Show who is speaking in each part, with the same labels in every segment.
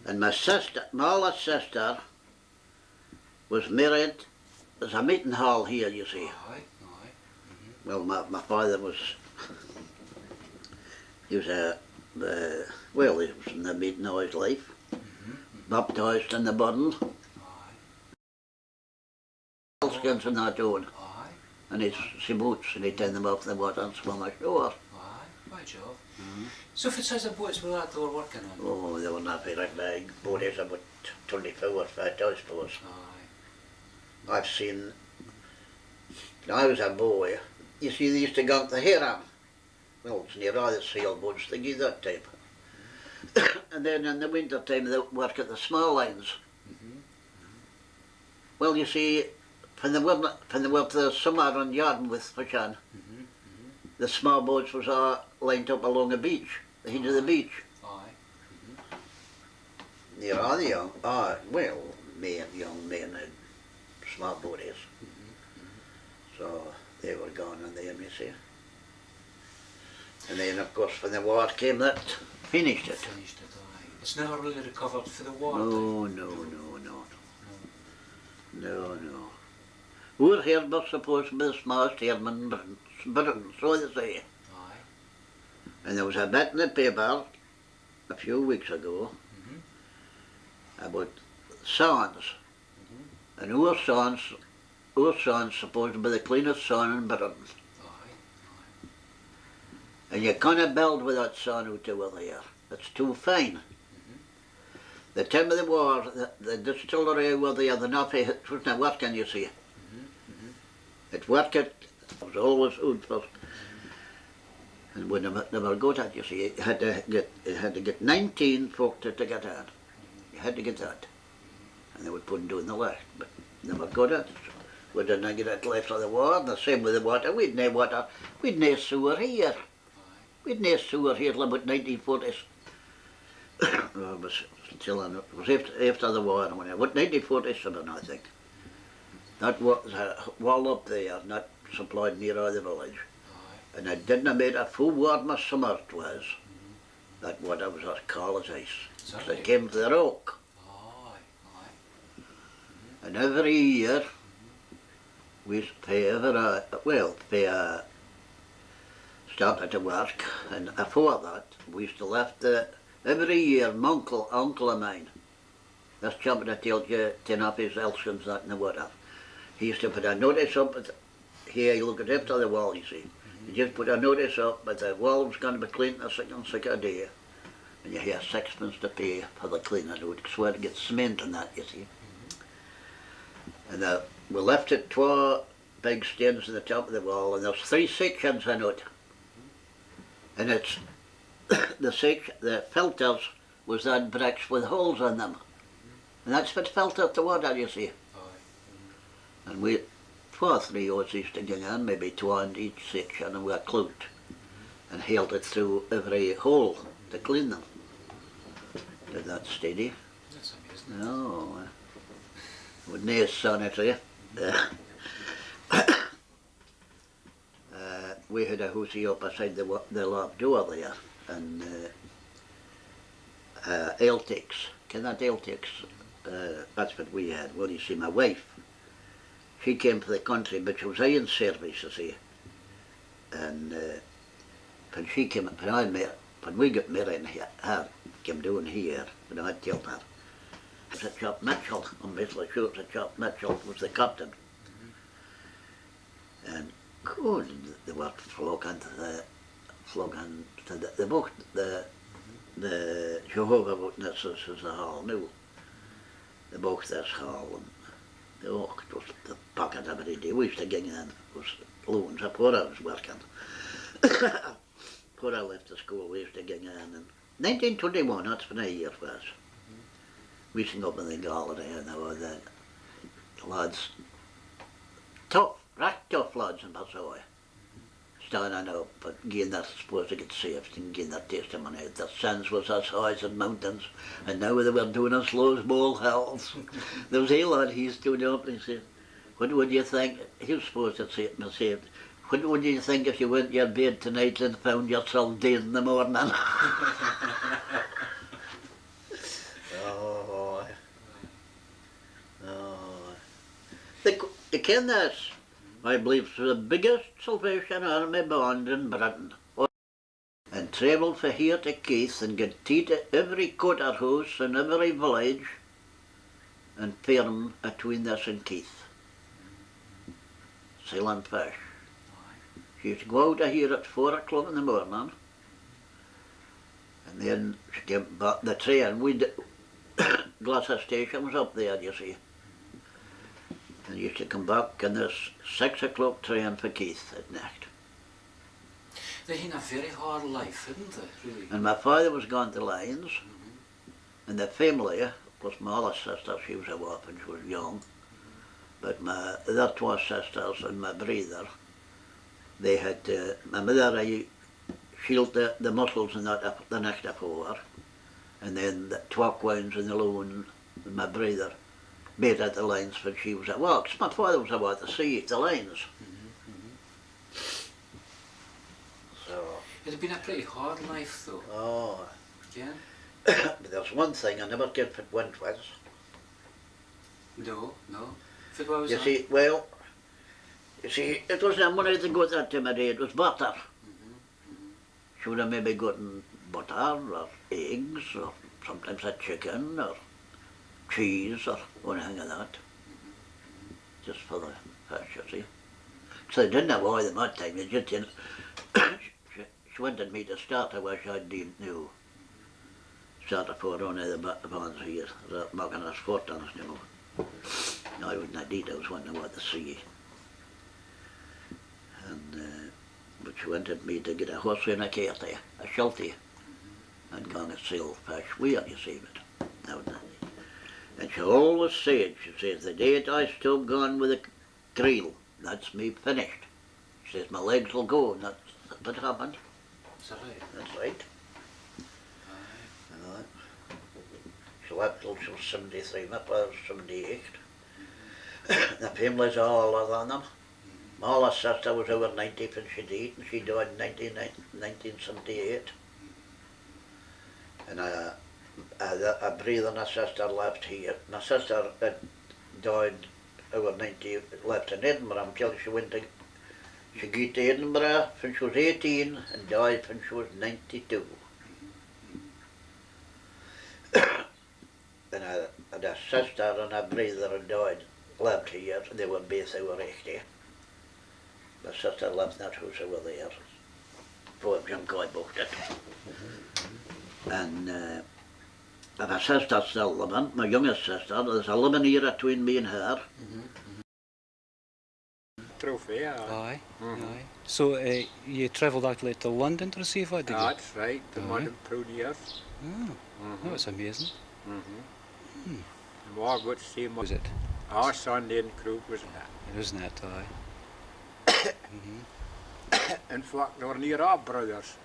Speaker 1: And my sister, my oldest sister, was married. There's a meeting hall here, you see.
Speaker 2: Aye, aye.
Speaker 1: Well, my father was, he was well, he was in the meeting all his life. Baptised in the bottle.
Speaker 2: Aye.
Speaker 1: Skins and that on.
Speaker 2: Aye.
Speaker 1: And his boats, and he turned them off the water and swam ashore.
Speaker 2: Aye, by Jove. So if it says the boats were that they were working on?
Speaker 1: Oh, they were not very big. Boats about 24 or 5, I suppose.
Speaker 2: Aye.
Speaker 1: I've seen, when I was a boy, you see they used to go up the Hiram. Well, it's near all the sailboats, they give that type. And then in the winter time they work at the small lines. Well, you see, when they were the summer on Yarmouth fishing, the small boats was all lined up along the beach, the edge of the beach.
Speaker 2: Aye.
Speaker 1: Near all the young men had small boats. So they were gone on there, you see. And then, of course, when the war came, that finished it.
Speaker 2: Finished it, aye. It's never really recovered for the war.
Speaker 1: No. We're here, but supposed to be the smallest airmen in Britain, so they say.
Speaker 2: Aye.
Speaker 1: And there was a bit in the paper a few weeks ago about sons. And our sons supposed to be the cleanest son in Britain.
Speaker 2: Aye.
Speaker 1: And you can't build without son out there. It's too fine. The time of the war, the distillery were there, the Naffy, it wasn't working, you see. It worked, it was always good for, and we never got it, you see. You had to get 19 folk to get it. You had to get that. And they would put down the last, but never got it. We didn't get it left of the war, the same with the water. We'd no water, we'd no sewer here. We'd no sewer here till about 1940s. It was after the war, about 1947, I think. That was a wall up there, not supplied near the village.
Speaker 2: Aye.
Speaker 1: And it didn't make a full warm summer it was. That water was as cold as ice. So it came to the rock.
Speaker 2: Aye.
Speaker 1: And every year, we used to pay started to work, and before that, we used to left every year, my uncle of mine, this chap that told you, 10 of his Elskins that in the water. He used to put a notice up, here you look at after the wall, you see. He just put a notice up, but the wall was going to be cleaned a second day. And you hear 6 to pay for the cleaning. It would swear to get cement and that, you see. And we left it 2 big stains on the top of the wall, and there's 3 sections in it. And it's, the filters was that bricks with holes in them. And that's what filtered the water, you see. And we, 2 or 3 Aussies used to get in, maybe 2 on each section, and we were cloaked and held it through every hole to clean them. Did that steady.
Speaker 2: That's amazing.
Speaker 1: No, with no sanitary. We had a housey up beside the lab door there, and Celtics. Can that Celtics? That's what we had. Well, you see, my wife, she came from the country, but she was in service, you see. And when she came, when we got married, her came down here, when I told her. It was a chap Mitchell, I'm basically sure it was a chap Mitchell, was the captain. And good, they were flocking to the book, the Jehovah Witnesses is the hall now. The book this hall, and it was the pocket every day. We used to get in, it was loans, before I was working. Before I left the school, we used to get in. And 1921, that's when I year was. We used to go up in the gallery, and there were the lads, tough, right tough lads in Bassoy, standing up, but getting their, supposed to get saved and getting their testimony. Their sins was as high as the mountains, and now they were doing as low as mole hills. There was a lad, he stood up and he said, what would you think, he was supposed to say it, saved, what would you think if you went to your bed tonight and found yourself dead in the morning? ken this. I believe it's the biggest Salvation Army band in Britain. And travelled from here to Keith and get tea to every quarter house and every village and firm between this and Keith. Selling fish. She used to go out of here at 4 o'clock in the morning, and then she came back the train. Glasgow station was up there, you see. And used to come back in this 6 o'clock train for Keith at night.
Speaker 2: They had a very hard life, didn't they, really?
Speaker 1: And my father was gone to Lyons, and the family was my other sister. She was a orphan, she was young. But my other two sisters and my brother, they had, my mother healed the muscles and that the next before, and then the Twalkwines and the loan, and my brother made at the lines when she was at work. My father was about to see the lines. So.
Speaker 2: It had been a pretty hard life, though.
Speaker 1: Oh.
Speaker 2: Yeah?
Speaker 1: But there's one thing I never did for winters.
Speaker 2: No, no. Fit what was
Speaker 1: You
Speaker 2: that?
Speaker 1: see, well, you see, it wasn't money to go that time of day, it was butter. She would have maybe gotten butter or eggs or sometimes a chicken or cheese or anything like that. Just for the fish, you see. So they didn't have oil at that time, they just, you know, she wanted me to start, I wish I didn't know. Start for one of the bands here, making us fortunes, you know. No, I wouldn't have did, I was wanting about the sea. And, but she wanted me to get a horse and a carty, a sheltie, and go and sell fish where, you see, but no, no. And she always said, she says, the day I stop going with a creel, that's me finished. She says, my legs will go, and that's what happened.
Speaker 2: Is that right?
Speaker 1: That's right. She lived till she was 73, my father was 78. The family's all other than them. My older sister was over 90 when she died, and she died in 1978. And a brother and a sister left here. My sister had died over 90, left in Edinburgh until she went to, she got to Edinburgh when she was 18 and died when she was 92. And I had a sister and a brother who died, lived here, they were both over 80. My sister lived in that house over there, before young guy bought it. And my sister's still living, my youngest sister, there's 11 years between me and her.
Speaker 3: Trophy,
Speaker 4: Aye, aye. So you travelled actually to London to receive that, did you?
Speaker 3: That's right, the modern proud years.
Speaker 4: Oh, that's amazing.
Speaker 3: And Margaret's same
Speaker 4: Was it?
Speaker 3: our Sandend crew was that.
Speaker 4: It wasn't it, aye.
Speaker 3: In fact, they were near our brothers.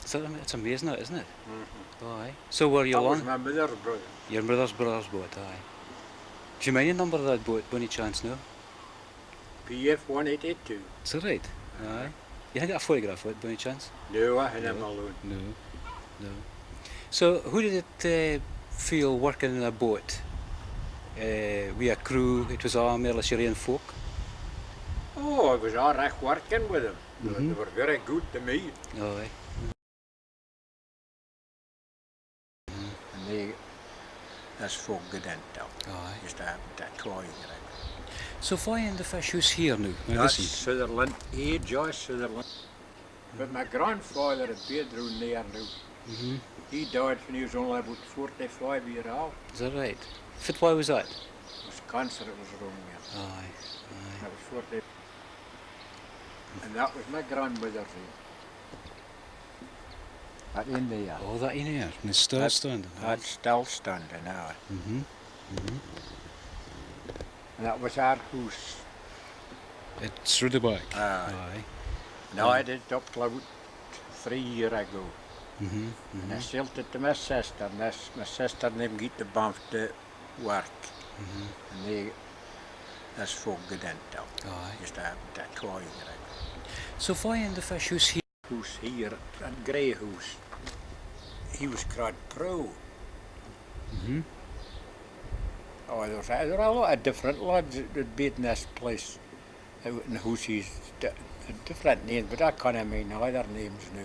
Speaker 4: So it's amazing, that, isn't it? Aye. So were you
Speaker 3: That was
Speaker 4: along?
Speaker 3: my mother's brother.
Speaker 4: Your brother's boat, aye. Do you mind the number of that boat, by any chance, no?
Speaker 3: PF 1882.
Speaker 4: Is that right? Aye. You haven't got a photograph of it, by any chance?
Speaker 3: No, I had him alone.
Speaker 4: No, no. So who did it feel working in a boat? We a crew, it was all Merlashirian folk?
Speaker 3: Oh, I was all right working with them. They were very good to me.
Speaker 4: Aye.
Speaker 3: And they, that's folk good into.
Speaker 4: Aye.
Speaker 3: Used to have that toy.
Speaker 4: So find the fish who's here now. Now
Speaker 3: That's
Speaker 4: listen.
Speaker 3: Sutherland, Joyce Sutherland. But my grandfather had bedroom there now. He died when he was only about 45 years old.
Speaker 4: Is that right? Fit, why was that?
Speaker 3: It was cancer it was wrong with.
Speaker 4: Aye,
Speaker 3: That was 40. And that was my grandmother's That in there.
Speaker 4: Oh, that in here, and it's still standing.
Speaker 3: That's still standing now. And that was our house.
Speaker 4: It's through the back.
Speaker 3: Aye. Now I did it up till about 3 years ago. And I sold it to my sister, and my sister and them get the bump to work. And that's folk good into.
Speaker 4: Aye.
Speaker 3: Used to have that toy.
Speaker 4: So find the fish who's here.
Speaker 3: House here, that grey house. He was called Pro. Oh, there were a lot of different lads that been in this place out in the houses, different names, but I can't mind all their names now.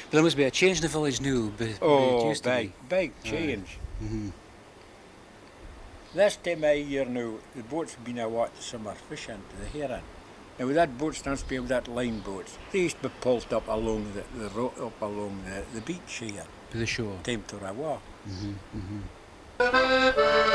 Speaker 4: But there must be a change in the village now. But it
Speaker 3: Oh,
Speaker 4: used to be.
Speaker 3: big change.
Speaker 4: Mm-hmm.
Speaker 3: This time of year now, the boats have been out the summer fishing to the heron. Now with that boats don't be with that line boats. They used to be pulled up along the road, up along the beach here.
Speaker 4: To the shore.
Speaker 3: Time to a walk.
Speaker 4: Mm-hmm. Mm-hmm.